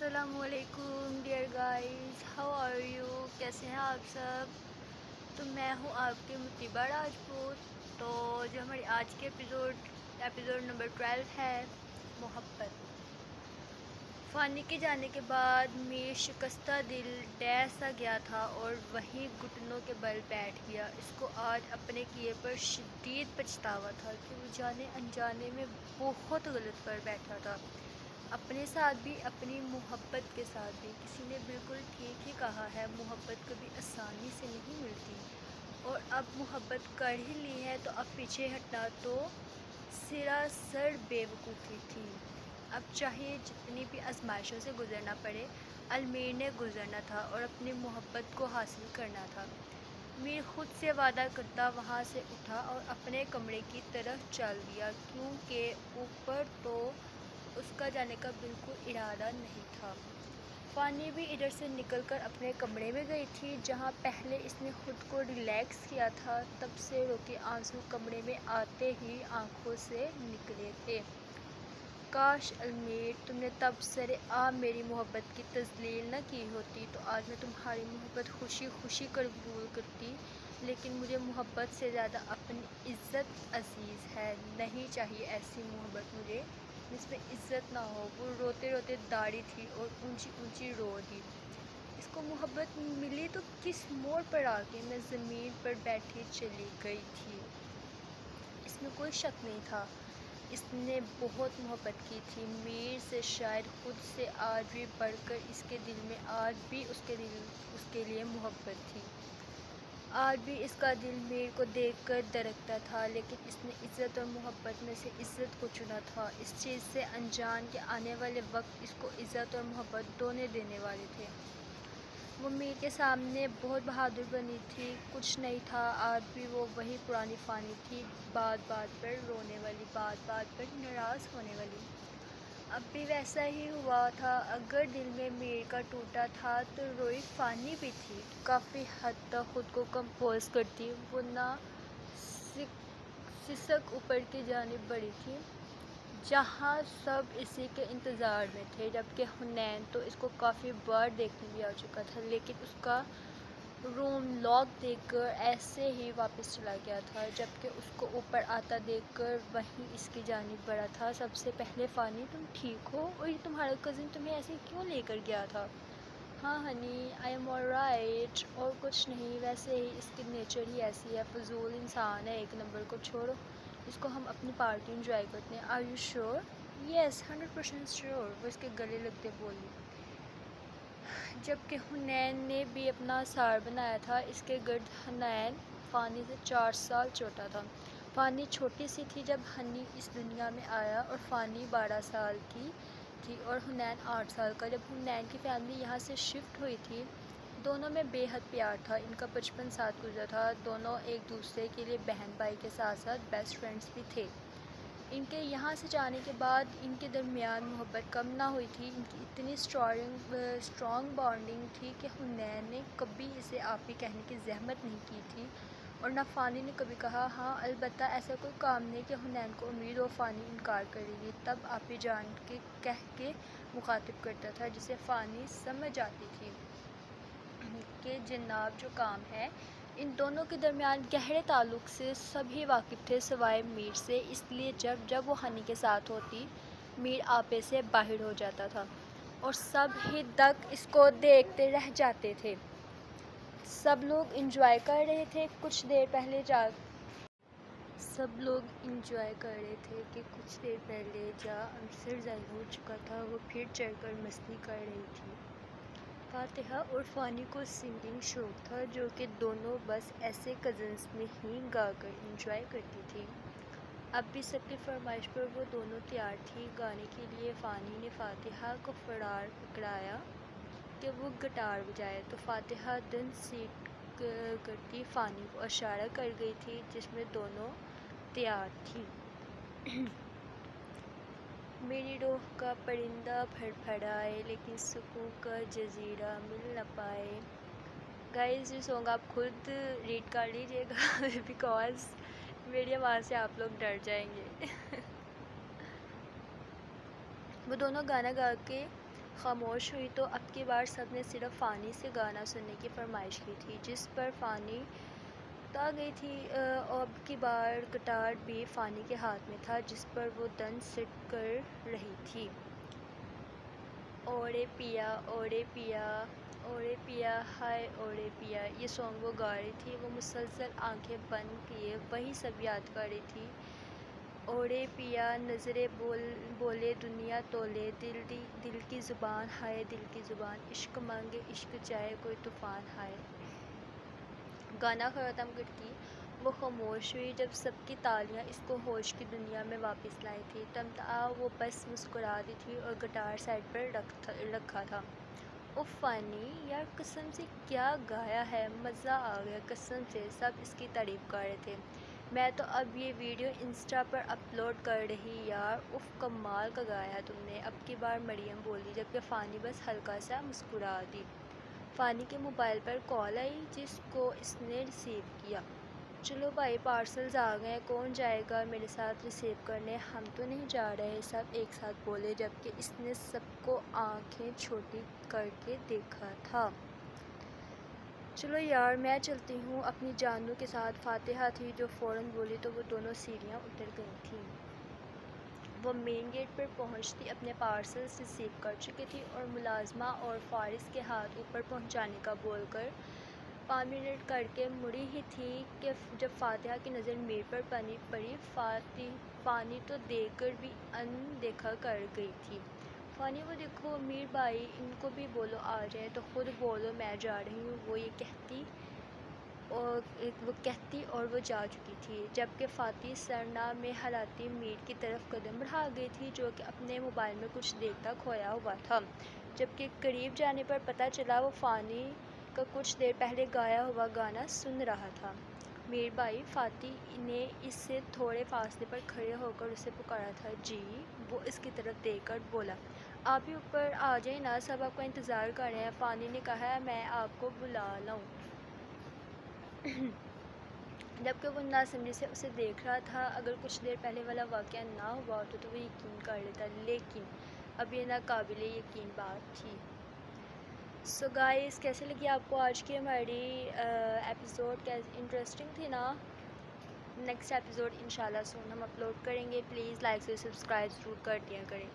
السلام علیکم dear guys, how are you? کیسے ہیں آپ سب؟ تو میں ہوں آپ کے مطیبہ راجپوت۔ تو جو ہماری آج کے ایپیسوڈ نمبر 12 ہے، محبت۔ فانی کے جانے کے بعد میر شکستہ دل ڈیر سا گیا تھا اور وہیں گھٹنوں کے بل بیٹھ گیا۔ اس کو آج اپنے کیے پر شدید پچھتاوا تھا کہ وہ جانے انجانے میں بہت غلط کر بیٹھا تھا، اپنے ساتھ بھی اپنی محبت کے ساتھ بھی۔ کسی نے بالکل ٹھیک ہی کہا ہے، محبت کبھی آسانی سے نہیں ملتی، اور اب محبت کر ہی لی ہے تو اب پیچھے ہٹنا تو سراسر بے وقوفی تھی۔ اب چاہے جتنی بھی آزمائشوں سے گزرنا پڑے، المیر نے گزرنا تھا اور اپنی محبت کو حاصل کرنا تھا۔ میر خود سے وعدہ کرتا وہاں سے اٹھا اور اپنے کمرے کی طرف چل دیا، کیونکہ اوپر تو اس کا جانے کا بالکل ارادہ نہیں تھا۔ فانی بھی ادھر سے نکل کر اپنے کمرے میں گئی تھی، جہاں پہلے اس نے خود کو ریلیکس کیا تھا۔ تب سے روکے آنسو کمرے میں آتے ہی آنکھوں سے نکلے تھے۔ کاش المیر، تم نے تب سرعام میری محبت کی تذلیل نہ کی ہوتی تو آج میں تمہاری محبت خوشی خوشی قبول کرتی، لیکن مجھے محبت سے زیادہ اپنی عزت عزیز ہے۔ نہیں چاہیے ایسی محبت مجھے جس میں عزت نہ ہو۔ وہ روتے روتے داڑھی تھی اور اونچی اونچی رو دی۔ اس کو محبت ملی تو کس موڑ پر آ کے میں زمین پر بیٹھی چلی گئی تھی۔ اس میں کوئی شک نہیں تھا، اس نے بہت محبت کی تھی میر سے، شاید خود سے آج بھی بڑھ کر۔ اس کے دل میں آج بھی اس کے لیے محبت تھی۔ آج بھی اس کا دل میر کو دیکھ کر دھڑکتا تھا، لیکن اس نے عزت اور محبت میں سے عزت کو چنا تھا۔ اس چیز سے انجان کہ آنے والے وقت اس کو عزت اور محبت دونوں دینے والے تھے۔ وہ میر کے سامنے بہت بہادر بنی تھی، کچھ نہیں تھا۔ آج بھی وہ وہی پرانی فانی تھی، بات بات پر رونے والی، بات بات پر ناراض ہونے والی۔ اب بھی ویسا ہی ہوا تھا۔ اگر دل میں میر کا ٹوٹا تھا تو روئی فانی بھی تھی۔ کافی حد تک خود کو کمپوز کرتی وہ نہ سسک اوپر کی جانب بڑھی تھی، جہاں سب اسی کے انتظار میں تھے، جبکہ حنین تو اس کو کافی بار دیکھنے بھی آ چکا تھا، لیکن اس کا روم لاک دیکھ کر ایسے ہی واپس چلا گیا تھا، جبکہ اس کو اوپر آتا دیکھ کر وہیں اس کی جانب بڑھا تھا۔ سب سے پہلے فانی، تم ٹھیک ہو؟ اور یہ تمہارا کزن تمہیں ایسے کیوں لے کر گیا تھا؟ ہاں honey, I am all right. اور کچھ نہیں، ویسے ہی اس کی نیچر ہی ایسی ہے، فضول انسان ہے ایک نمبر کو چھوڑو، اس کو ہم اپنی پارٹی انجوائے کرتے ہیں۔ Are you sure? Yes, 100% sure, وہ اس کے گلے لگتے بولی۔ جبکہ حنین نے بھی اپنا سار بنایا تھا، اس کے گرد حنین فانی سے 4 سال چھوٹا تھا۔ فانی چھوٹی سی تھی جب ہنی اس دنیا میں آیا، اور فانی 12 سال کی تھی اور حنین 8 سال کا جب حنین کی فیملی یہاں سے شفٹ ہوئی تھی۔ دونوں میں بے حد پیار تھا، ان کا بچپن ساتھ گزرا تھا، دونوں ایک دوسرے کے لیے بہن بھائی کے ساتھ ساتھ بیسٹ فرینڈز بھی تھے۔ ان کے یہاں سے جانے کے بعد ان کے درمیان محبت کم نہ ہوئی تھی، ان کی اتنی اسٹرانگ بانڈنگ تھی کہ حنین نے کبھی اسے آپی کہنے کی زحمت نہیں کی تھی، اور نہ فانی نے کبھی کہا۔ ہاں البتہ ایسا کوئی کام نہیں کہ حنین کو امید ہو فانی انکار کرے گی، تب آپی جان کے کہہ کے مخاطب کرتا تھا، جسے فانی سمجھ جاتی تھی کہ جناب جو کام ہے۔ ان دونوں کے درمیان گہرے تعلق سے سبھی واقف تھے سوائے میر سے، اس لیے جب وہ ہنی کے ساتھ ہوتی، میر آپے سے باہر ہو جاتا تھا، اور سب ہی تک اس کو دیکھتے رہ جاتے تھے۔ سب لوگ انجوائے کر رہے تھے کہ کچھ دیر پہلے جا عنصر ظاہر ہو چکا تھا، وہ پھر چڑھ کر مستی کر رہی تھی۔ فاتحہ اور فانی کو سنگنگ شوق تھا، جو کہ دونوں بس ایسے کزنز میں ہی گا کر انجوائے کرتی تھی۔ اب بھی سب کی فرمائش پر وہ دونوں تیار تھی گانے کے لیے۔ فانی نے فاتحہ کو فڑار پکڑایا کہ وہ گٹار بجائے، تو فاتحہ دن سیٹ کرتی فانی کو اشارہ کر گئی تھی، جس میں دونوں تیار تھیں۔ میری روح کا پرندہ پھڑ پھڑائے، لیکن سکون کا جزیرہ مل نہ پائے۔ گائز، یہ سانگ آپ خود ریڈ کر لیجیے گا بیکاز میری آواز سے آپ لوگ ڈر جائیں گے۔ وہ دونوں گانا گا کے خاموش ہوئی تو اب کی بار سب نے صرف فانی سے گانا سننے کی فرمائش کی تھی، جس پر فانی تا گئی تھی۔ اب کی بار گٹار بھی فانی کے ہاتھ میں تھا، جس پر وہ دن سٹ کر رہی تھی۔ اوڑے پیا اوڑے پیا اوڑے پیا ہائے اوڑے پیا، یہ سانگ وہ گا رہی تھی۔ وہ مسلسل آنکھیں بند کیے وہی سب یاد کر رہی تھی۔ اوڑے پیا نظریں بولے دنیا تولے، دل کی زبان ہائے دل کی زبان، عشق مانگے عشق چاہے کوئی طوفان ہائے۔ گانا ختم کرتی وہ خاموش ہوئی، جب سب کی تالیاں اس کو ہوش کی دنیا میں واپس لائی تھی۔ تنہا وہ بس مسکراتی تھی اور گٹار سائیڈ پر رکھا تھا۔ اف فانی، یار قسم سے کیا گایا ہے، مزہ آ گیا قسم سے، سب اس کی تعریف کر رہے تھے۔ میں تو اب یہ ویڈیو انسٹا پر اپلوڈ کر رہی یار، اف کمال کا گایا تم نے، اب کی بار مریم بولی، جبکہ فانی بس ہلکا سا مسکرا دی۔ فانی کے موبائل پر کال آئی، جس کو اس نے ریسیو کیا۔ چلو بھائی پارسلز آ گئے، کون جائے گا میرے ساتھ ریسیو کرنے؟ ہم تو نہیں جا رہے، سب ایک ساتھ بولے، جبکہ اس نے سب کو آنکھیں چھوٹی کر کے دیکھا تھا۔ چلو یار میں چلتی ہوں اپنی جانو کے ساتھ۔ فاتحہ تھی جو فوراً بولی تو وہ دونوں سیڑھیاں اتر گئی تھیں۔ وہ مین گیٹ پر پہنچتی اپنے پارسلز ریسیو کر چکی تھی اور ملازمہ اور فارس کے ہاتھ اوپر پہنچانے کا بول کر 5 منٹ کر کے مڑی ہی تھی کہ جب فاتحہ کی نظر میر پر پڑی۔ فانی تو دیکھ کر بھی ان دیکھا کر گئی تھی۔ فانی وہ دیکھو میر بھائی، ان کو بھی بولو آ جائیں، تو خود بولو میں جا رہی ہوں، وہ کہتی اور وہ جا چکی تھی، جبکہ فاتح سرنا میں ہلاتی میر کی طرف قدم بڑھا گئی تھی، جو کہ اپنے موبائل میں کچھ دیر تک کھویا ہوا تھا، جبکہ قریب جانے پر پتہ چلا وہ فانی کا کچھ دیر پہلے گایا ہوا گانا سن رہا تھا۔ میر بھائی، فاتح نے اس سے تھوڑے فاصلے پر کھڑے ہو کر اسے پکارا تھا۔ جی، وہ اس کی طرف دیکھ کر بولا، آپ بھی اوپر آ جائیں نا، سب آپ کا انتظار کر رہے ہیں۔ فانی نے کہا میں آپ کو بلا لاؤں؟ جبکہ وہ ناسمجھی سے اسے دیکھ رہا تھا۔ اگر کچھ دیر پہلے والا واقعہ نہ ہوا ہوتا تو وہ یقین کر لیتا، لیکن اب یہ ناقابل یقین بات تھی۔ سو گائز، کیسے لگی آپ کو آج کی ہماری ایپیسوڈ؟ انٹرسٹنگ تھی نا؟ نیکسٹ ایپیسوڈ انشاءاللہ سون ہم اپلوڈ کریں گے، پلیز لائک سے سبسکرائب ضرور کر دیا کریں۔